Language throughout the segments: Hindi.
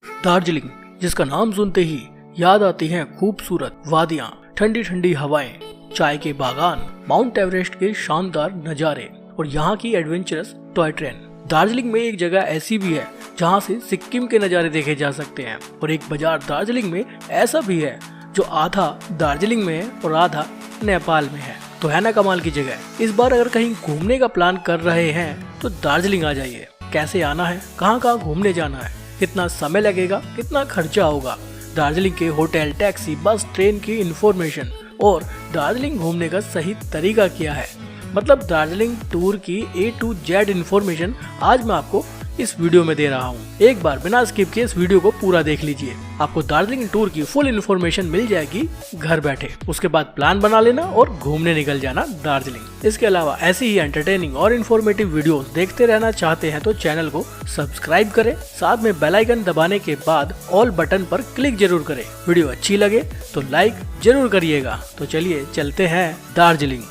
दार्जिलिंग, जिसका नाम सुनते ही याद आती हैं खूबसूरत वादियां, ठंडी ठंडी हवाएं, चाय के बागान, माउंट एवरेस्ट के शानदार नजारे और यहाँ की एडवेंचरस टॉय ट्रेन। दार्जिलिंग में एक जगह ऐसी भी है जहाँ से सिक्किम के नज़ारे देखे जा सकते हैं और एक बाजार दार्जिलिंग में ऐसा भी है जो आधा दार्जिलिंग में है और आधा नेपाल में है। तो है ना कमाल की जगह। इस बार अगर कहीं घूमने का प्लान कर रहे हैं तो दार्जिलिंग आ जाइए। कैसे आना है, कहाँ कहाँ घूमने जाना है, कितना समय लगेगा, कितना खर्चा होगा, दार्जिलिंग के होटल, टैक्सी, बस, ट्रेन की इंफॉर्मेशन और दार्जिलिंग घूमने का सही तरीका क्या है, मतलब दार्जिलिंग टूर की A to Z इन्फॉर्मेशन आज मैं आपको इस वीडियो में दे रहा हूँ। एक बार बिना स्किप किए इस वीडियो को पूरा देख लीजिए। आपको दार्जिलिंग टूर की फुल इन्फॉर्मेशन मिल जाएगी घर बैठे। उसके बाद प्लान बना लेना और घूमने निकल जाना दार्जिलिंग। इसके अलावा ऐसी ही एंटरटेनिंग और इन्फॉर्मेटिव वीडियोस देखते रहना चाहते हैं तो चैनल को सब्सक्राइब करें, साथ में बेल आइकन दबाने के बाद ऑल बटन पर क्लिक जरूर करें। वीडियो अच्छी लगे तो लाइक जरूर करिएगा। तो चलिए चलते हैं दार्जिलिंग।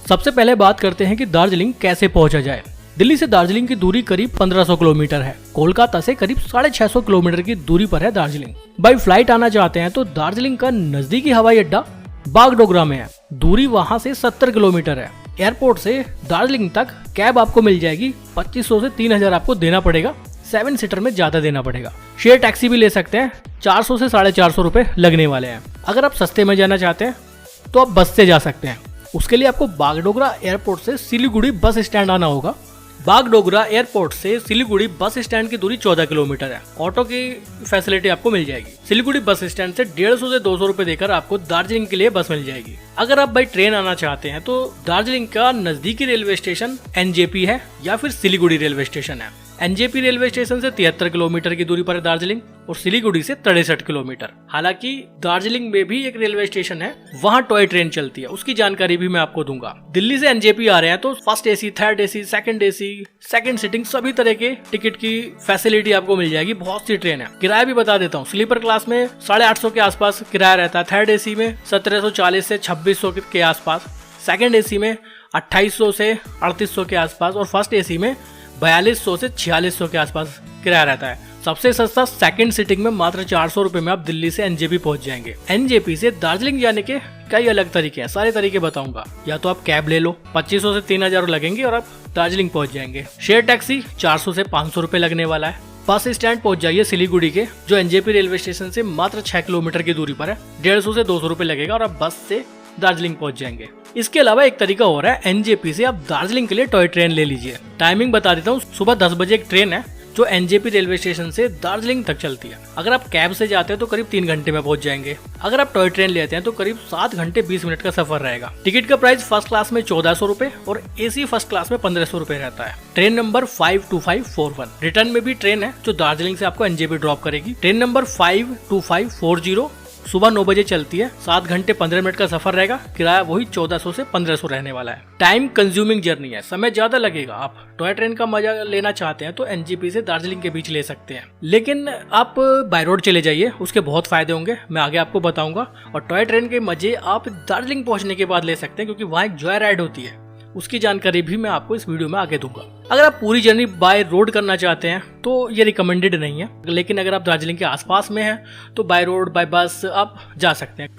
सबसे पहले बात करते हैं कि दार्जिलिंग कैसे पहुंचा जाए। दिल्ली से दार्जिलिंग की दूरी करीब 1500 किलोमीटर है। कोलकाता से करीब 650 किलोमीटर की दूरी पर है दार्जिलिंग। बाई फ्लाइट आना चाहते हैं तो दार्जिलिंग का नजदीकी हवाई अड्डा बागडोगरा में है। दूरी वहां से 70 किलोमीटर है। एयरपोर्ट से दार्जिलिंग तक कैब आपको मिल जाएगी। 2500 से 3000 आपको देना पड़ेगा। 7 सीटर में ज्यादा देना पड़ेगा। शेयर टैक्सी भी ले सकते हैं। 400 से 450 रुपए लगने वाले हैं। अगर आप सस्ते में जाना चाहते हैं तो आप बस से जा सकते हैं। उसके लिए आपको बागडोगरा एयरपोर्ट से सिलीगुड़ी बस स्टैंड आना होगा। बागडोगरा एयरपोर्ट से सिलीगुड़ी बस स्टैंड की दूरी 14 किलोमीटर है। ऑटो की फैसिलिटी आपको मिल जाएगी। सिलीगुड़ी बस स्टैंड से 150 से 200 रुपए देकर आपको दार्जिलिंग के लिए बस मिल जाएगी। अगर आप बाई ट्रेन आना चाहते हैं तो दार्जिलिंग का नजदीकी रेलवे स्टेशन NJP है या फिर सिलीगुड़ी रेलवे स्टेशन है। NJP रेलवे स्टेशन से 73 किलोमीटर की दूरी पर है दार्जिलिंग और सिलीगुड़ी से 63 किलोमीटर। हालांकि दार्जिलिंग में भी एक रेलवे स्टेशन है, वहां टॉय ट्रेन चलती है, उसकी जानकारी भी मैं आपको दूंगा। दिल्ली से NJP आ रहे हैं तो first AC, third AC, second AC, second seating सभी तरह के टिकट की फैसिलिटी आपको मिल जाएगी। बहुत सी ट्रेन है। किराया भी बता देता हूँ। स्लीपर क्लास में 850 के आसपास किराया रहता है। थर्ड AC में 1740 से 2600 के आसपास, सेकंड AC में 2800 से 3800 के आसपास और फर्स्ट AC में 4200 से 4600 के आसपास किराया रहता है। सबसे सस्ता सेकंड सीटिंग में मात्र 400 रुपए में आप दिल्ली से NJP पहुंच जाएंगे। NJP से दार्जिलिंग जाने के कई अलग तरीके हैं, सारे तरीके बताऊंगा। या तो आप कैब ले लो, 2500 से 3000 लगेंगे और आप दार्जिलिंग पहुंच जाएंगे। शेयर टैक्सी 400 से 500 रुपए लगने वाला है। बस स्टैंड पहुंच जाइए सिलीगुड़ी के, जो NJP रेलवे स्टेशन से मात्र 6 किलोमीटर की दूरी पर है। 150 से 200 रुपए लगेगा और आप बस से दार्जिलिंग पहुंच जाएंगे। इसके अलावा एक तरीका और है, NJP से आप दार्जिलिंग के लिए टॉय ट्रेन ले लीजिए। टाइमिंग बता देता हूँ। सुबह 10 बजे एक ट्रेन है जो NJP रेलवे स्टेशन से दार्जिलिंग तक चलती है। अगर आप कैब से जाते हैं तो करीब 3 घंटे में पहुंच जाएंगे। अगर आप टॉय ट्रेन लेते हैं तो करीब 7 घंटे 20 मिनट का सफर रहेगा। टिकट का प्राइस फर्स्ट क्लास में 1400 रुपए और AC फर्स्ट क्लास में 1500 रुपए रहता है। Train number 52541। रिटर्न में भी ट्रेन है जो दार्जिलिंग से आपको NJP ड्रॉप करेगी। ट्रेन नंबर 52540 सुबह 9 बजे चलती है। 7 घंटे 15 मिनट का सफर रहेगा। किराया वही 1400 से 1500 रहने वाला है। टाइम कंज्यूमिंग जर्नी है, समय ज्यादा लगेगा। आप टॉय ट्रेन का मजा लेना चाहते हैं तो NJP से दार्जिलिंग के बीच ले सकते हैं, लेकिन आप बाय रोड चले जाइए, उसके बहुत फायदे होंगे, मैं आगे आपको बताऊंगा। और टॉय ट्रेन के मजे आप दार्जिलिंग पहुंचने के बाद ले सकते हैं, क्योंकि वहाँ एक जॉय राइड होती है, उसकी जानकारी भी मैं आपको इस वीडियो में आगे दूंगा। अगर आप पूरी जर्नी बाय रोड करना चाहते हैं तो ये रिकमेंडेड नहीं है, लेकिन अगर आप दार्जिलिंग के आसपास में हैं तो बाय रोड, बाय बस आप जा सकते हैं।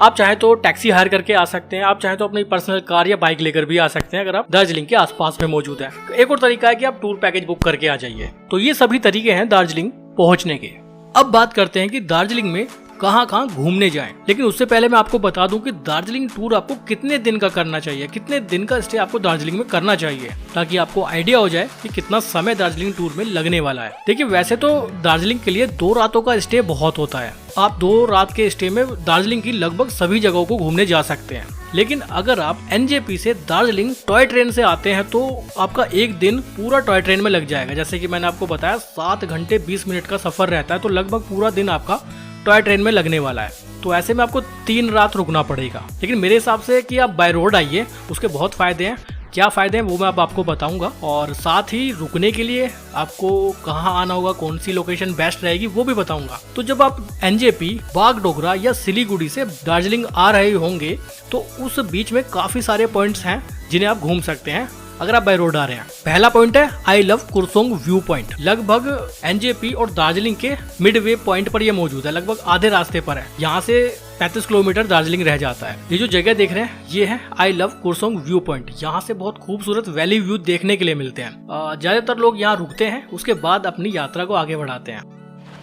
आप चाहे तो टैक्सी हायर करके आ सकते हैं, आप चाहे तो अपनी पर्सनल कार या बाइक लेकर भी आ सकते हैं अगर आप दार्जिलिंग के आसपास में मौजूद है। एक और तरीका है कि आप टूर पैकेज बुक करके आ जाइए। तो ये सभी तरीके हैं दार्जिलिंग पहुंचने के। अब बात करते हैं कि दार्जिलिंग में कहाँ कहाँ घूमने जाएं। लेकिन उससे पहले मैं आपको बता दूं कि दार्जिलिंग टूर आपको कितने दिन का करना चाहिए, कितने दिन का स्टे आपको दार्जिलिंग में करना चाहिए, ताकि आपको आइडिया हो जाए कि कितना समय दार्जिलिंग टूर में लगने वाला है। देखिए, वैसे तो दार्जिलिंग के लिए 2 रातों का स्टे बहुत होता है। आप 2 रात के स्टे में दार्जिलिंग की लगभग सभी जगहों को घूमने जा सकते हैं। लेकिन अगर आप एनजेपी से दार्जिलिंग टॉय ट्रेन से आते हैं तो आपका एक दिन पूरा टॉय ट्रेन में लग जाएगा। जैसे कि मैंने आपको बताया 7 घंटे 20 मिनट का सफर रहता है, तो लगभग पूरा दिन आपका टॉय ट्रेन में लगने वाला है। तो ऐसे में आपको 3 रात रुकना पड़ेगा। लेकिन मेरे हिसाब से कि आप बाय रोड आइए, उसके बहुत फायदे हैं। क्या फ़ायदे हैं वो मैं अब आपको बताऊंगा, और साथ ही रुकने के लिए आपको कहाँ आना होगा, कौन सी लोकेशन बेस्ट रहेगी वो भी बताऊंगा। तो जब आप एनजेपी, बागडोगरा या सिलीगुड़ी से दार्जिलिंग आ रहे होंगे तो उस बीच में काफ़ी सारे पॉइंट्स हैं जिन्हें आप घूम सकते हैं अगर आप बाय रोड आ रहे हैं। पहला पॉइंट है आई लव कुरसोंग व्यू पॉइंट। लगभग एनजेपी और दार्जिलिंग के मिडवे पॉइंट पर यह मौजूद है, लगभग आधे रास्ते पर है। यहाँ से 35 किलोमीटर दार्जिलिंग रह जाता है। ये जो जगह देख रहे हैं ये है आई लव कुरसोंग व्यू पॉइंट। यहाँ से बहुत खूबसूरत वैली व्यू देखने के लिए मिलते हैं। ज्यादातर लोग यहाँ रुकते हैं, उसके बाद अपनी यात्रा को आगे बढ़ाते हैं।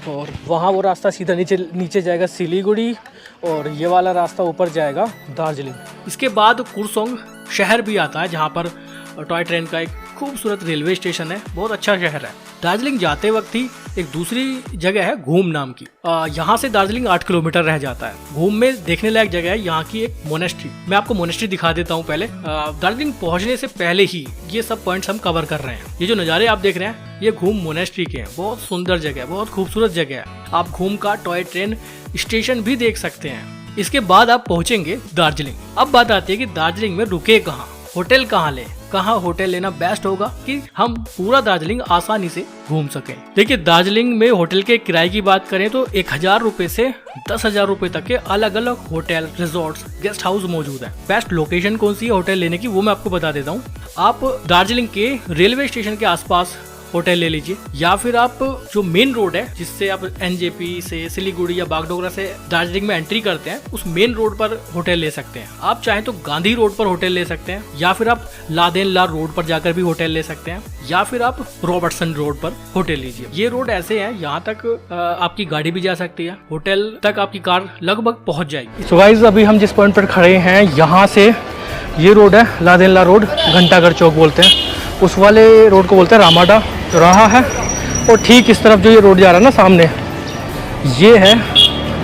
और वहाँ वो रास्ता सीधा नीचे जाएगा सिलीगुड़ी, और ये वाला रास्ता ऊपर जाएगा दार्जिलिंग। इसके बाद कुरसोंग शहर भी आता है, जहाँ पर टॉय ट्रेन का एक खूबसूरत रेलवे स्टेशन है। बहुत अच्छा शहर है। दार्जिलिंग जाते वक्त ही एक दूसरी जगह है घूम नाम की। यहाँ से दार्जिलिंग 8 किलोमीटर रह जाता है। घूम में देखने लायक जगह है यहाँ की एक मोनेस्ट्री। मैं आपको मोनेस्ट्री दिखा देता हूँ पहले। दार्जिलिंग पहुँचने से पहले ही ये सब पॉइंट्स हम कवर कर रहे हैं। ये जो नज़ारे आप देख रहे हैं ये घूम मोनेस्ट्री के हैं। बहुत सुंदर जगह है, बहुत खूबसूरत जगह है। आप घूम का टॉय ट्रेन स्टेशन भी देख सकते हैं। इसके बाद आप पहुँचेंगे दार्जिलिंग। अब बात आती है कि दार्जिलिंग में रुके कहाँ, होटल कहाँ ले, कहाँ होटल लेना बेस्ट होगा कि हम पूरा दार्जिलिंग आसानी से घूम सकें। देखिए दार्जिलिंग में होटल के किराए की बात करें तो 1000 रुपए से 10,000 रुपए तक के अलग अलग होटल, रिजॉर्ट्स, गेस्ट हाउस मौजूद है। बेस्ट लोकेशन कौन सी है होटल लेने की वो मैं आपको बता देता हूँ। आप दार्जिलिंग के रेलवे स्टेशन के आसपास होटल ले लीजिए, या फिर आप जो मेन रोड है जिससे आप एनजेपी से सिलीगुड़ी या बागडोगरा से दार्जिलिंग में एंट्री करते हैं, उस मेन रोड पर होटल ले सकते हैं। आप चाहें तो गांधी रोड पर होटल ले सकते हैं, या फिर आप लादेनला रोड पर जाकर भी होटल ले सकते हैं, या फिर आप रॉबर्टसन रोड पर होटल लीजिए। ये रोड ऐसे हैं यहाँ तक आपकी गाड़ी भी जा सकती है, होटल तक आपकी कार लगभग पहुँच जाएगी। सो गाइस अभी हम जिस पॉइंट पर खड़े हैं यहाँ से ये रोड है लादेनला रोड, घंटाघर चौक बोलते हैं। उस वाले रोड को बोलते हैं रामाडा रहा है। और ठीक इस तरफ जो ये रोड जा रहा है ना सामने, ये है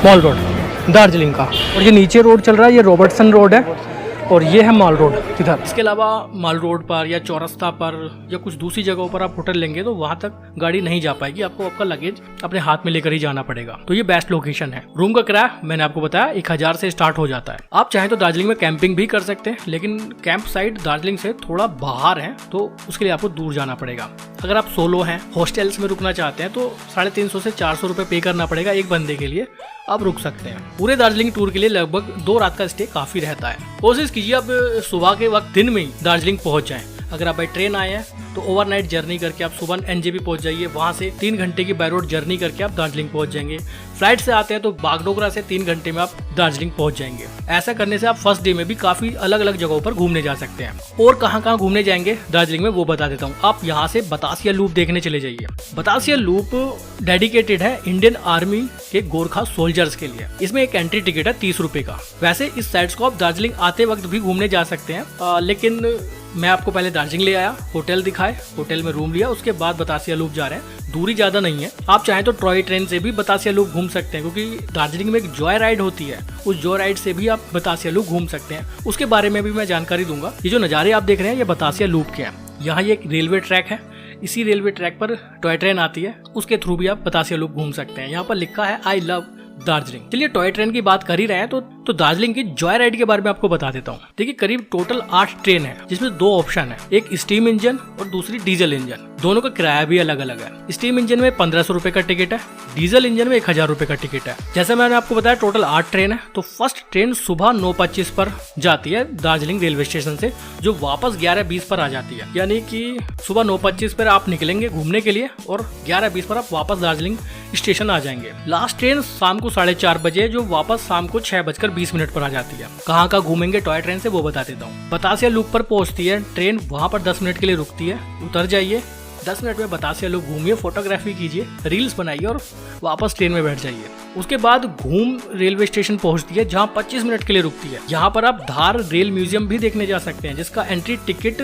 मॉल रोड दार्जिलिंग का। और ये नीचे रोड चल रहा है ये रॉबर्टसन रोड है, और ये है माल रोड इधर। इसके अलावा माल रोड पर या चौरस्ता पर या कुछ दूसरी जगहों पर आप होटल लेंगे तो वहां तक गाड़ी नहीं जा पाएगी, आपको आपका लगेज अपने हाथ में लेकर ही जाना पड़ेगा। तो ये बेस्ट लोकेशन है। रूम का किराया मैंने आपको बताया 1000 से स्टार्ट हो जाता है। आप चाहें तो दार्जिलिंग में कैंपिंग भी कर सकते हैं, लेकिन कैंप साइट दार्जिलिंग से थोड़ा बाहर है तो उसके लिए आपको दूर जाना पड़ेगा। अगर आप सोलो हैं, हॉस्टल्स में रुकना चाहते हैं तो 350 से 400 रुपए पे करना पड़ेगा एक बंदे के लिए, आप रुक सकते हैं। पूरे दार्जिलिंग टूर के लिए लगभग 2 रात का स्टे काफी रहता है। कोशिश कीजिए आप सुबह के वक्त दिन में ही दार्जिलिंग पहुंच जाएं। अगर आप बाई ट्रेन आए हैं तो ओवरनाइट जर्नी करके आप सुबह एनजेपी पहुंच जाइए, वहां से 3 घंटे की बाय रोड जर्नी करके आप दार्जिलिंग पहुंच जाएंगे। फ्लाइट से आते हैं तो बागडोगरा से 3 घंटे में आप दार्जिलिंग पहुंच जाएंगे। ऐसा करने से आप फर्स्ट डे में भी काफी अलग अलग जगहों पर घूमने जा सकते हैं। और कहाँ घूमने जाएंगे दार्जिलिंग में वो बता देता हूँ। आप यहाँ से बतासिया लूप देखने चले जाइए। बतासिया लूप डेडिकेटेड है इंडियन आर्मी के गोरखा सोल्जर्स के लिए। इसमें एक एंट्री टिकट है 30 रुपए का। वैसे इस साइड्स को आप दार्जिलिंग आते वक्त भी घूमने जा सकते हैं, लेकिन मैं आपको पहले दार्जिलिंग ले आया, होटल दिखाए, होटल में रूम लिया, उसके बाद बतासिया लूप जा रहे हैं। दूरी ज्यादा नहीं है, आप चाहें तो टॉय ट्रेन से भी बतासिया लूप घूम सकते हैं, क्योंकि दार्जिलिंग में एक जॉय राइड होती है, उस जॉय राइड से भी आप बतासिया लूप घूम सकते हैं। उसके बारे में भी मैं जानकारी दूंगा। ये जो नज़ारे आप देख रहे हैं ये बतासिया लूप के हैं। यहाँ ये एक रेलवे ट्रैक है, इसी railway track per toy train आती है, उसके थ्रू भी आप बतासिया लूप घूम सकते हैं। यहाँ पर लिखा है आई लव दार्जिलिंग। चलिए टॉय ट्रेन की बात कर ही रहे हैं तो दार्जिलिंग की जॉय राइड के बारे में आपको बता देता हूँ। देखिए करीब टोटल 8 ट्रेन है, जिसमें 2 ऑप्शन है, एक स्टीम इंजन और दूसरी डीजल इंजन। दोनों का किराया भी अलग अलग है। स्टीम इंजन में 1500 रुपए का टिकट है, डीजल इंजन में 1000 रुपए का टिकट है। जैसे मैंने आपको बताया टोटल 8 ट्रेन है। तो फर्स्ट ट्रेन सुबह 9:25 पर जाती है दार्जिलिंग रेलवे स्टेशन से, जो वापस 11:20 पर आ जाती है। यानी कि सुबह 9:25 पर आप निकलेंगे घूमने के लिए और 11:20 पर आप वापस दार्जिलिंग स्टेशन आ जाएंगे। लास्ट ट्रेन शाम को 4:30 बजे, जो वापस शाम को 6:20 पर आ जाती है। कहाँ घूमेंगे टॉय ट्रेन से वो बता देता हूँ। बतासिया लूप पर पहुंचती है ट्रेन, वहां पर 10 मिनट के लिए रुकती है। उतर जाइए, 10 मिनट में बतासिया लूप घूमिए, फोटोग्राफी कीजिए, रील्स बनाइए और वापस ट्रेन में बैठ जाइए। उसके बाद घूम रेलवे स्टेशन पहुंचती है, जहां 25 मिनट के लिए रुकती है। यहाँ पर आप धार रेल म्यूजियम भी देखने जा सकते हैं, जिसका एंट्री टिकट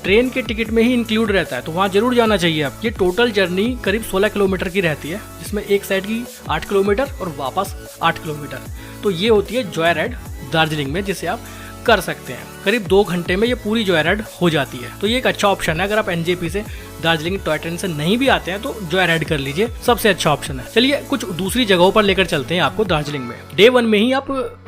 ट्रेन के टिकट में ही इंक्लूड रहता है, तो वहाँ जरूर जाना चाहिए आप। ये टोटल जर्नी करीब 16 किलोमीटर की रहती है, जिसमें एक साइड की 8 किलोमीटर और वापस 8 किलोमीटर। तो ये होती है जॉय राइड दार्जिलिंग में, जिसे आप कर सकते हैं। करीब 2 घंटे में ये पूरी जॉय राइड हो जाती है, तो ये एक अच्छा ऑप्शन है। अगर आप एनजेपी से दार्जिलिंग टॉय ट्रेन से नहीं भी आते हैं तो जॉय राइड कर लीजिए, सबसे अच्छा ऑप्शन है। चलिए कुछ दूसरी जगहों पर लेकर चलते हैं आपको दार्जिलिंग में। डे 1 में ही आप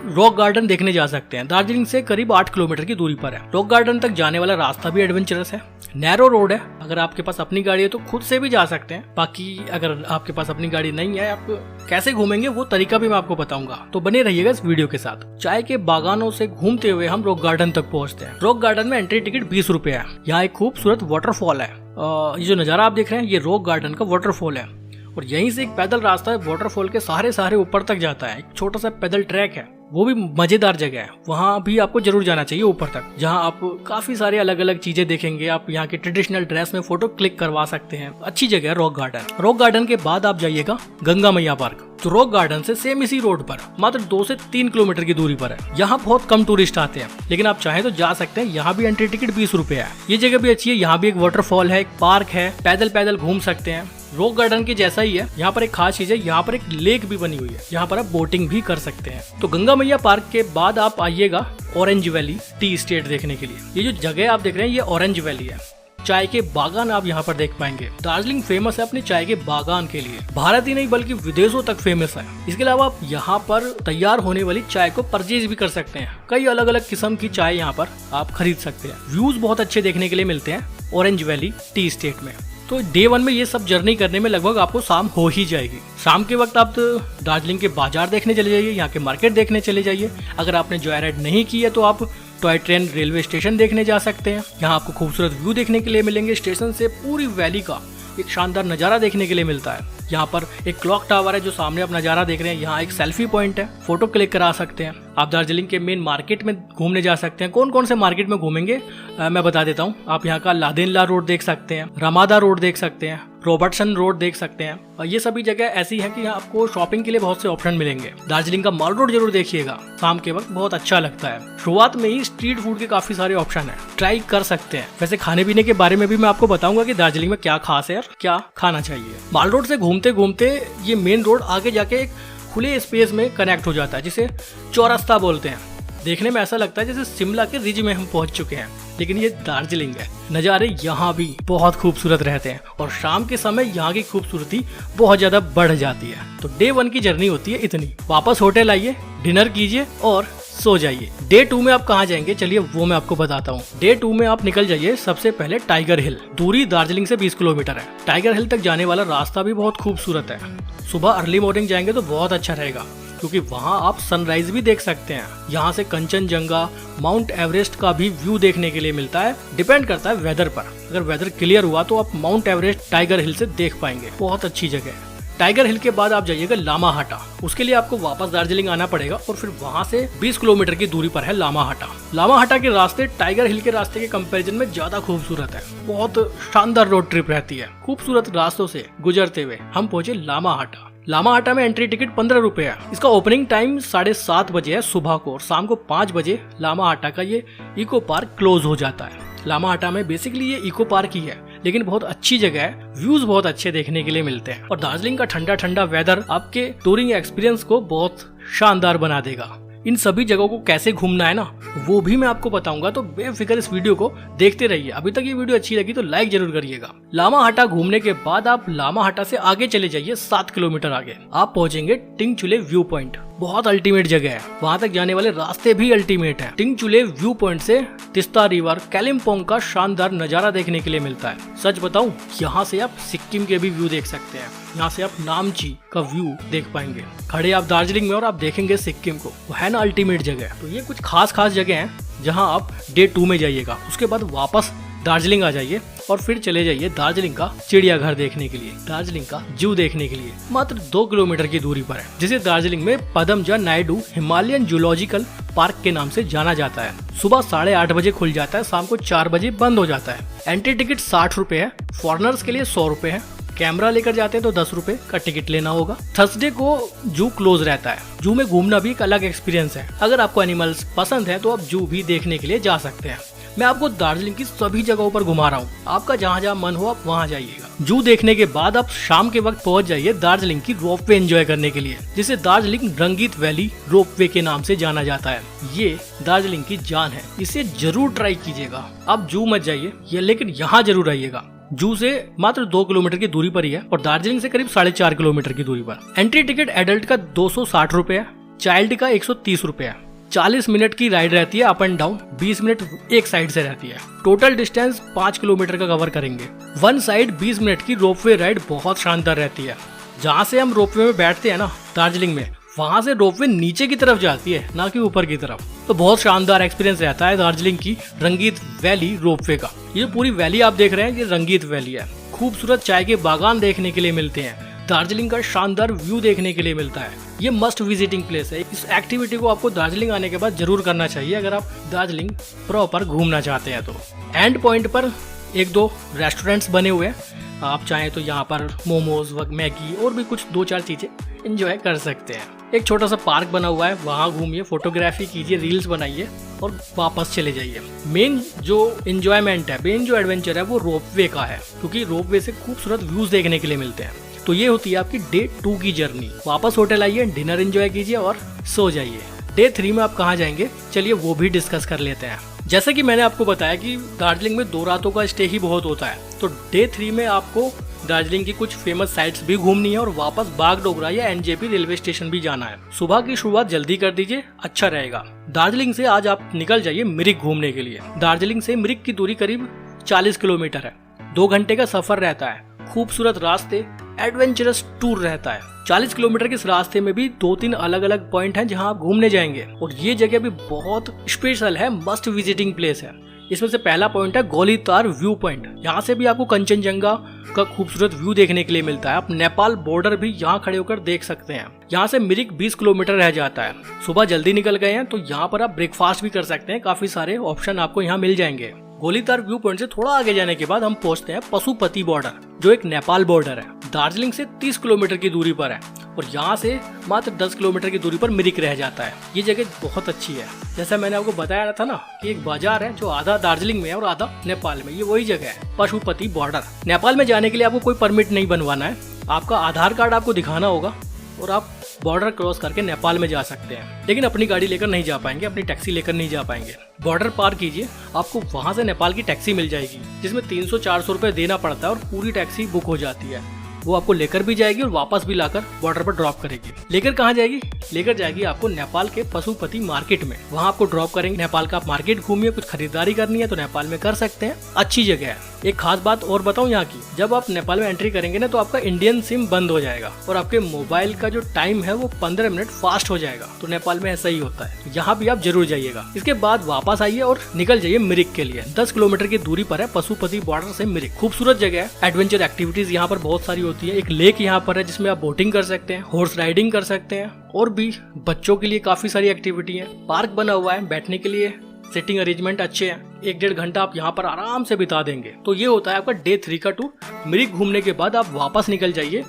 रॉक गार्डन देखने जा सकते हैं। दार्जिलिंग से करीब 8 किलोमीटर की दूरी पर है। रॉक गार्डन तक जाने वाला रास्ता भी एडवेंचरस है, नैरो रोड है। अगर आपके पास अपनी गाड़ी है तो खुद से भी जा सकते हैं। बाकी अगर आपके पास अपनी गाड़ी नहीं है, आप कैसे घूमेंगे वो तरीका भी मैं आपको बताऊंगा, तो बने रहिएगा इस वीडियो के साथ। चाय के बागानों से घूमते हुए हम रॉक गार्डन तक पहुंचते हैं। रॉक गार्डन में एंट्री टिकट 20 रुपए है। यहाँ एक खूबसूरत वाटरफॉल है। ये जो नज़ारा आप देख रहे हैं ये रॉक गार्डन का वाटरफॉल है, और यहीं से एक पैदल रास्ता है वाटरफॉल के सारे ऊपर तक जाता है। एक छोटा सा पैदल ट्रैक है, वो भी मजेदार जगह है। वहाँ भी आपको जरूर जाना चाहिए ऊपर तक, जहाँ आप काफी सारे अलग अलग चीजें देखेंगे। आप यहाँ के ट्रेडिशनल ड्रेस में फोटो क्लिक करवा सकते हैं। अच्छी जगह है रॉक गार्डन। रॉक गार्डन के बाद आप जाइएगा गंगा मैया पार्क, तो रॉक गार्डन से सेम इसी रोड पर मात्र 2 से 3 किलोमीटर की दूरी पर है। यहाँ बहुत कम टूरिस्ट आते हैं, लेकिन आप चाहें तो जा सकते हैं। यहाँ भी एंट्री टिकट 20 रुपए है। ये जगह भी अच्छी है। यहाँ भी एक वाटरफॉल है, एक पार्क है, पैदल घूम सकते हैं। रॉक गार्डन के जैसा ही है। यहाँ पर एक खास चीज है, यहाँ पर एक लेक भी बनी हुई है, यहाँ पर आप बोटिंग भी कर सकते हैं। तो गंगा मैया पार्क के बाद आप आइएगा ऑरेंज वैली टी स्टेट देखने के लिए। ये जो जगह आप देख रहे हैं ये ऑरेंज वैली है। चाय के बागान आप यहाँ पर देख पाएंगे। दार्जिलिंग फेमस है अपने चाय के बागान के लिए। भारत ही नहीं बल्कि विदेशों तक फेमस है। इसके अलावा आप यहाँ पर तैयार होने वाली चाय को परचेज भी कर सकते हैं। कई अलग अलग किस्म की चाय यहाँ पर आप खरीद सकते हैं। व्यूज बहुत अच्छे देखने के लिए मिलते हैं ऑरेंज वैली टी स्टेट में। तो डे 1 में ये सब जर्नी करने में लगभग आपको शाम हो ही जाएगी। शाम के वक्त आप दार्जिलिंग के बाजार देखने चले जाइए, यहाँ के मार्केट देखने चले जाइए। अगर आपने जॉय राइड नहीं की है तो आप टॉय ट्रेन रेलवे स्टेशन देखने जा सकते हैं। यहाँ आपको खूबसूरत व्यू देखने के लिए मिलेंगे। स्टेशन से पूरी वैली का एक शानदार नज़ारा देखने के लिए मिलता है। यहाँ पर एक क्लॉक टावर है जो सामने आप नज़ारा देख रहे हैं। यहाँ एक सेल्फी पॉइंट है, फोटो क्लिक करा सकते हैं। आप दार्जिलिंग के मेन मार्केट में घूमने जा सकते हैं। कौन कौन से मार्केट में घूमेंगे मैं बता देता हूँ। आप यहाँ का लादेनला रोड देख सकते हैं, रमादा रोड देख सकते हैं, रॉबर्टसन रोड देख सकते हैं। और ये सभी जगह ऐसी है कि यहाँ आपको शॉपिंग के लिए बहुत से ऑप्शन मिलेंगे। दार्जिलिंग का मॉल रोड जरूर देखिएगा, शाम के वक्त बहुत अच्छा लगता है। शुरुआत में ही स्ट्रीट फूड के काफी सारे ऑप्शन है, ट्राई कर सकते हैं। वैसे खाने पीने के बारे में भी मैं आपको बताऊंगा कि दार्जिलिंग में क्या खास है और क्या खाना चाहिए। मॉल रोड से घूमते घूमते ये मेन रोड आगे जाके एक खुले स्पेस में कनेक्ट हो जाता है, जिसे चौरस्ता बोलते हैं। देखने में ऐसा लगता है जैसे शिमला के रिज में हम पहुंच चुके हैं, लेकिन ये दार्जिलिंग है। नज़ारे यहाँ भी बहुत खूबसूरत रहते हैं और शाम के समय यहाँ की खूबसूरती बहुत ज्यादा बढ़ जाती है। तो डे 1 की जर्नी होती है इतनी। वापस होटल आइए, डिनर कीजिए और सो जाइए। डे 2 में आप कहाँ जाएंगे चलिए वो मैं आपको बताता हूँ। डे 2 में आप निकल जाइए सबसे पहले टाइगर हिल। दूरी दार्जिलिंग से 20 किलोमीटर है। टाइगर हिल तक जाने वाला रास्ता भी बहुत खूबसूरत है। सुबह अर्ली मॉर्निंग जाएंगे तो बहुत अच्छा रहेगा, क्योंकि वहाँ आप सनराइज भी देख सकते हैं। यहाँ से कंचनजंगा, माउंट एवरेस्ट का भी व्यू देखने के लिए मिलता है। डिपेंड करता है वेदर पर। अगर वेदर क्लियर हुआ तो आप माउंट एवरेस्ट टाइगर हिल से देख पाएंगे। बहुत अच्छी जगह है। टाइगर हिल के बाद आप जाइएगा लामाहाटा। उसके लिए आपको वापस दार्जिलिंग आना पड़ेगा और फिर वहाँ से 20 किलोमीटर की दूरी पर है लामाहाटा। लामाहाटा के रास्ते टाइगर हिल के रास्ते के कंपैरिजन में ज्यादा खूबसूरत है। बहुत शानदार रोड ट्रिप रहती है। खूबसूरत रास्तों से गुजरते हुए हम पहुंचे लामाहाटा। लामाहाटा में एंट्री टिकट 15 रुपए है। इसका ओपनिंग टाइम 7:30 बजे है सुबह को, और शाम को 5 बजे लामाहाटा का ये इको पार्क क्लोज हो जाता है। लामाहाटा में बेसिकली ये इको पार्क ही है, लेकिन बहुत अच्छी जगह है। व्यूज बहुत अच्छे देखने के लिए मिलते हैं और दार्जिलिंग का ठंडा ठंडा वेदर आपके टूरिंग एक्सपीरियंस को बहुत शानदार बना देगा। इन सभी जगहों को कैसे घूमना है ना, वो भी मैं आपको बताऊंगा, तो बेफिक्र इस वीडियो को देखते रहिए। अभी तक ये वीडियो अच्छी लगी तो लाइक जरूर करिएगा। लामाहाटा घूमने के बाद आप लामाहाटा से आगे चले जाइए। 7 किलोमीटर आगे आप पहुंचेंगे टिंगचुले व्यू पॉइंट। बहुत अल्टीमेट जगह है। वहाँ तक जाने वाले रास्ते भी अल्टीमेट है। टिंगचुले व्यू पॉइंट से तिस्ता रिवर, कालिम्पोंग का शानदार नजारा देखने के लिए मिलता है। सच बताऊं, यहाँ से आप सिक्किम के भी व्यू देख सकते हैं। यहाँ से आप नामची का व्यू देख पाएंगे। खड़े आप दार्जिलिंग में और आप देखेंगे सिक्किम को। वो है ना अल्टीमेट जगह। तो ये कुछ खास जगह हैं जहाँ आप डे 2 में जाइएगा। उसके बाद वापस दार्जिलिंग आ जाइए और फिर चले जाइए दार्जिलिंग का चिड़ियाघर देखने के लिए, दार्जिलिंग का जू देखने के लिए। मात्र 2 किलोमीटर की दूरी पर है, जिसे दार्जिलिंग में Padmaja Naidu Himalayan zoological park के नाम से जाना जाता है। सुबह 8:30 बजे खुल जाता है, शाम को 4 बजे बंद हो जाता है। एंट्री टिकट 60 रुपए है। फॉरनर्स के लिए 100 रुपए है। कैमरा लेकर जाते हैं तो 10 रुपए का टिकट लेना होगा। थर्सडे को जू क्लोज रहता है। जू में घूमना भी एक अलग एक्सपीरियंस है। अगर आपको एनिमल्स पसंद है तो आप जू भी देखने के लिए जा सकते हैं। मैं आपको दार्जिलिंग की सभी जगहों पर घुमा रहा हूँ। आपका जहाँ जहाँ मन हो आप वहाँ जाइएगा। जू देखने के बाद आप शाम के वक्त पहुँच जाइए दार्जिलिंग की रोपवे एंजॉय करने के लिए, जिसे दार्जिलिंग रंगीत वैली रोपवे के नाम से जाना जाता है। ये दार्जिलिंग की जान है, इसे जरूर ट्राई कीजिएगा। आप जू मत जाइए लेकिन यहाँ जरूर आइएगा। जू से मात्र 2 किलोमीटर की दूरी पर ही है और दार्जिलिंग से करीब 4.5 किलोमीटर की दूरी पर। एंट्री टिकट एडल्ट का 260 रुपए है, चाइल्ड का 130 रुपए है। 40 मिनट की राइड रहती है अप एंड डाउन, 20 मिनट एक साइड से रहती है। टोटल डिस्टेंस 5 किलोमीटर का कवर करेंगे। वन साइड 20 मिनट की रोपवे राइड बहुत शानदार रहती है। जहाँ से हम रोपवे में बैठते हैं ना दार्जिलिंग में, वहाँ से रोपवे नीचे की तरफ जाती है, ना कि ऊपर की तरफ। तो बहुत शानदार एक्सपीरियंस रहता है दार्जिलिंग की रंगीत वैली रोपवे का। ये पूरी वैली आप देख रहे हैं, ये रंगीत वैली है। खूबसूरत चाय के बागान देखने के लिए मिलते हैं, दार्जिलिंग का शानदार व्यू देखने के लिए मिलता है। ये मस्ट विजिटिंग प्लेस है। इस एक्टिविटी को आपको दार्जिलिंग आने के बाद जरूर करना चाहिए अगर आप दार्जिलिंग प्रॉपर घूमना चाहते हैं तो। एंड पॉइंट पर 1-2 रेस्टोरेंट्स बने हुए हैं, आप चाहें तो यहाँ पर मोमोज व मैगी और भी कुछ 2-4 चीजें एंजॉय कर सकते हैं। एक छोटा सा पार्क बना हुआ है, वहाँ घूमिए, फोटोग्राफी कीजिए, रील्स बनाइए और वापस चले जाइए। मेन जो एंजॉयमेंट है, मेन जो एडवेंचर है वो रोपवे का है, क्योंकि रोपवे से खूबसूरत व्यूज देखने के लिए मिलते हैं। तो ये होती है आपकी डे 2 की जर्नी। वापस होटल आइए, डिनर एंजॉय कीजिए और सो जाइए। डे 3 में आप कहाँ जाएंगे, चलिए वो भी डिस्कस कर लेते हैं। जैसे कि मैंने आपको बताया कि दार्जिलिंग में 2 रातों का स्टे ही बहुत होता है, तो डे 3 में आपको दार्जिलिंग की कुछ फेमस साइट्स भी घूमनी है और वापस बागडोगरा या एनजेपी रेलवे स्टेशन भी जाना है। सुबह की शुरुआत जल्दी कर दीजिए, अच्छा रहेगा। दार्जिलिंग से आज आप निकल जाइए मिरिक घूमने के लिए। दार्जिलिंग से मिरिक की दूरी करीब 40 किलोमीटर है। 2 घंटे का सफर रहता है, खूबसूरत रास्ते, एडवेंचरस टूर रहता है। 40 किलोमीटर के इस रास्ते में भी 2-3 अलग अलग पॉइंट हैं जहां आप घूमने जाएंगे और ये जगह भी बहुत स्पेशल है, मस्ट विजिटिंग प्लेस है। इसमें से पहला पॉइंट है गोलीतार व्यू पॉइंट। यहाँ से भी आपको कंचनजंगा का खूबसूरत व्यू देखने के लिए मिलता है। आप नेपाल बॉर्डर भी यहाँ खड़े होकर देख सकते हैं। यहाँ से मिरिक 20 किलोमीटर रह जाता है। सुबह जल्दी निकल गए हैं तो यहाँ पर आप ब्रेकफास्ट भी कर सकते हैं, काफी सारे ऑप्शन आपको यहाँ मिल जाएंगे। गोलीतार व्यू पॉइंट से थोड़ा आगे जाने के बाद हम पहुंचते हैं पशुपति बॉर्डर, जो एक नेपाल बॉर्डर है। दार्जिलिंग से 30 किलोमीटर की दूरी पर है और यहाँ से मात्र 10 किलोमीटर की दूरी पर मिरिक रह जाता है। ये जगह बहुत अच्छी है। जैसा मैंने आपको बताया था ना कि एक बाजार है जो आधा दार्जिलिंग में है और आधा नेपाल में, ये वही जगह है, पशुपति बॉर्डर। नेपाल में जाने के लिए आपको कोई परमिट नहीं बनवाना है, आपका आधार कार्ड आपको दिखाना होगा और आप बॉर्डर क्रॉस करके नेपाल में जा सकते हैं। लेकिन अपनी गाड़ी लेकर नहीं जा पाएंगे, अपनी टैक्सी लेकर नहीं जा पाएंगे। बॉर्डर पार कीजिए, आपको वहां से नेपाल की टैक्सी मिल जाएगी, जिसमें 300-400 रुपए देना पड़ता है और पूरी टैक्सी बुक हो जाती है। वो आपको लेकर भी जाएगी और वापस भी लाकर बॉर्डर पर ड्रॉप करेगी। लेकर कहाँ जाएगी? लेकर जाएगी आपको नेपाल के पशुपति मार्केट में, वहाँ आपको ड्रॉप करेंगे। नेपाल का आप मार्केट घूमिए, कुछ खरीदारी करनी है तो नेपाल में कर सकते हैं, अच्छी जगह है। एक खास बात और बताऊं यहाँ की, जब आप नेपाल में एंट्री करेंगे ना तो आपका इंडियन सिम बंद हो जाएगा और आपके मोबाइल का जो टाइम है वो 15 मिनट फास्ट हो जाएगा। तो नेपाल में ऐसा ही होता है, यहाँ भी आप जरूर जाइएगा। इसके बाद वापस आइए और निकल जाइए मिरिक के लिए। 10 किलोमीटर की दूरी पर है पशुपति बॉर्डर से मिरिक। खूबसूरत जगह है, एडवेंचर एक्टिविटीज यहाँ पर बहुत सारी होती है। एक लेक यहाँ पर है जिसमें आप बोटिंग कर सकते हैं, हॉर्स राइडिंग कर सकते हैं और भी बच्चों के लिए काफी सारी एक्टिविटी है। पार्क बना हुआ है, बैठने के लिए सिटिंग अरेंजमेंट अच्छे हैं। 1-1.5 घंटा आप यहाँ पर आराम से बिता देंगे। तो ये होता है आपका डे 3 का टूर। मिरिक घूमने के बाद आप वापस निकल जाइए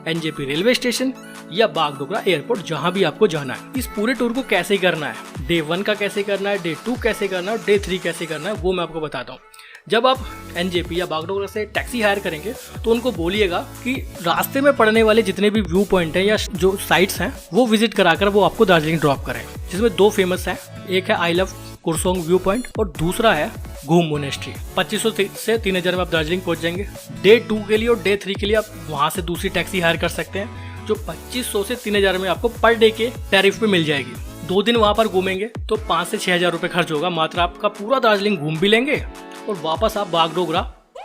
एनजेपी रेलवे स्टेशन या बागडोगरा एयरपोर्ट, जहाँ भी आपको जाना है। इस पूरे टूर को कैसे करना है, डे 1 का कैसे करना है, डे 2 कैसे करना है और डे 3 कैसे करना है, वो मैं आपको बताता हूँ। जब आप एनजेपी या बागडोगरा से टैक्सी हायर करेंगे तो उनको बोलिएगा कि रास्ते में पड़ने वाले जितने भी व्यू पॉइंट हैं या जो साइट्स हैं वो विजिट कराकर वो आपको दार्जिलिंग ड्रॉप करें, जिसमें 2 फेमस हैं। एक है आई लव कुरसोंग व्यू पॉइंट और दूसरा है घूम मोनेस्ट्री। 2500 से 3000 में आप दार्जिलिंग पहुंच जाएंगे। डे 2 के लिए और डे 3 के लिए आप वहां से दूसरी टैक्सी हायर कर सकते हैं, जो 2500 से 3000 में आपको पर डे के टैरिफ पे मिल जाएगी। 2 दिन वहां पर घूमेंगे तो 5 से 6000 रुपए खर्च होगा, मात्र आपका पूरा दार्जिलिंग घूम भी लेंगे और वापस आप बागडोगरा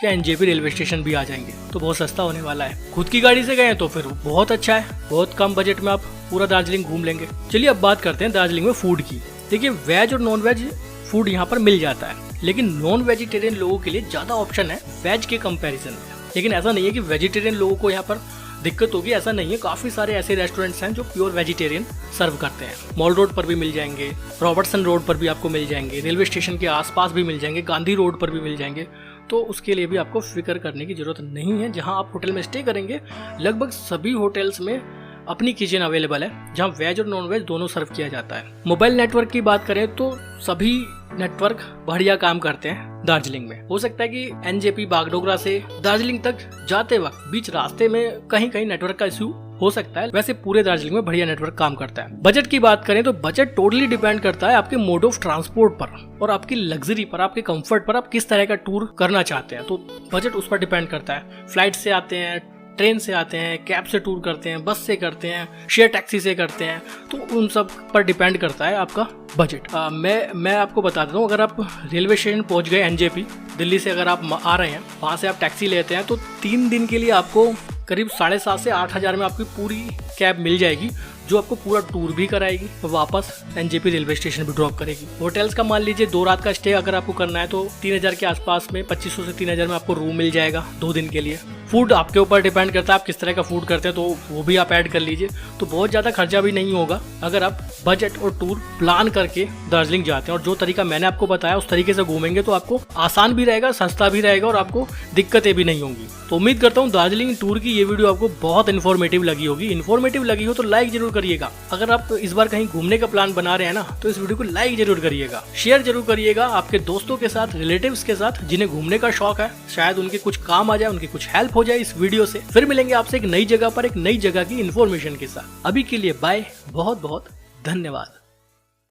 या एनजेपी रेलवे स्टेशन भी आ जाएंगे। तो बहुत सस्ता होने वाला है। खुद की गाड़ी से गए तो फिर बहुत अच्छा है, बहुत कम बजट में आप पूरा दार्जिलिंग घूम लेंगे। चलिए अब बात करते हैं दार्जिलिंग में फूड की। देखिए, वेज और नॉन वेज फूड यहाँ पर मिल जाता है, लेकिन नॉन वेजिटेरियन लोगों के लिए ज्यादा ऑप्शन है वेज के कंपैरिजन में। लेकिन ऐसा नहीं है कि वेजिटेरियन लोगों को यहाँ पर दिक्कत होगी, ऐसा नहीं है। काफी सारे ऐसे रेस्टोरेंट्स हैं जो प्योर वेजिटेरियन सर्व करते हैं। मॉल रोड पर भी मिल जाएंगे, रॉबर्टसन रोड पर भी आपको मिल जाएंगे, रेलवे स्टेशन के आसपास भी मिल जाएंगे, गांधी रोड पर भी मिल जाएंगे। तो उसके लिए भी आपको फिक्र करने की जरूरत नहीं है। जहां आप होटल में स्टे करेंगे, लगभग सभी होटल्स में अपनी किचन अवेलेबल है, जहां वेज और नॉन वेज दोनों सर्व किया जाता है। मोबाइल नेटवर्क की बात करें तो सभी नेटवर्क बढ़िया काम करते हैं दार्जिलिंग में। हो सकता है कि एनजेपी बागडोगरा से दार्जिलिंग तक जाते वक्त बीच रास्ते में कहीं कहीं नेटवर्क का इश्यू हो सकता है, वैसे पूरे दार्जिलिंग में बढ़िया नेटवर्क काम करता है। बजट की बात करें तो बजट टोटली डिपेंड करता है आपके मोड ऑफ ट्रांसपोर्ट पर और आपकी लग्जरी पर, आपके कंफर्ट पर, आप किस तरह का टूर करना चाहते हैं, तो बजट उस पर डिपेंड करता है। फ्लाइट से आते हैं, ट्रेन से आते हैं, कैब से टूर करते हैं, बस से करते हैं, शेयर टैक्सी से करते हैं, तो उन सब पर डिपेंड करता है आपका बजट। मैं आपको बता देता हूँ, अगर आप रेलवे स्टेशन पहुँच गए एनजेपी, दिल्ली से अगर आप आ रहे हैं, वहाँ से आप टैक्सी लेते हैं तो 3 दिन के लिए आपको करीब 7,500 से 8,000 में आपकी पूरी कैब मिल जाएगी, जो आपको पूरा टूर भी कराएगी और वापस एनजेपी रेलवे स्टेशन भी ड्रॉप करेगी। होटल्स का मान लीजिए 2 रात का स्टे अगर आपको करना है तो 3,000 के आसपास में, 2,500 से 3,000 में आपको रूम मिल जाएगा 2 दिन के लिए। फूड आपके ऊपर डिपेंड करता है आप किस तरह का फूड करते हैं, तो वो भी आप ऐड कर लीजिए, तो बहुत ज़्यादा खर्चा भी नहीं होगा अगर आप बजट और टूर प्लान करके दार्जिलिंग जाते हैं। और जो तरीका मैंने आपको बताया उस तरीके से घूमेंगे तो आपको आसान भी रहेगा, सस्ता भी रहेगा और आपको दिक्कतें भी नहीं होंगी। तो उम्मीद करता हूँ दार्जिलिंग टूर की ये वीडियो आपको बहुत इन्फॉर्मेटिव लगी होगी। इन्फॉर्मेटिव लगी हो तो लाइक जरूर करिएगा। अगर आप इस बार कहीं घूमने का प्लान बना रहे हैं ना, तो इस वीडियो को लाइक जरूर करिएगा, शेयर जरूर करिएगा आपके दोस्तों के साथ, रिलेटिव्स के साथ जिन्हें घूमने का शौक है, शायद उनके कुछ काम आ जाए, उनकी कुछ हेल्प हो जाए इस वीडियो से। फिर मिलेंगे आपसे एक नई जगह पर, एक नई जगह की इन्फॉर्मेशन के साथ। अभी के लिए बाय, बहुत बहुत धन्यवाद।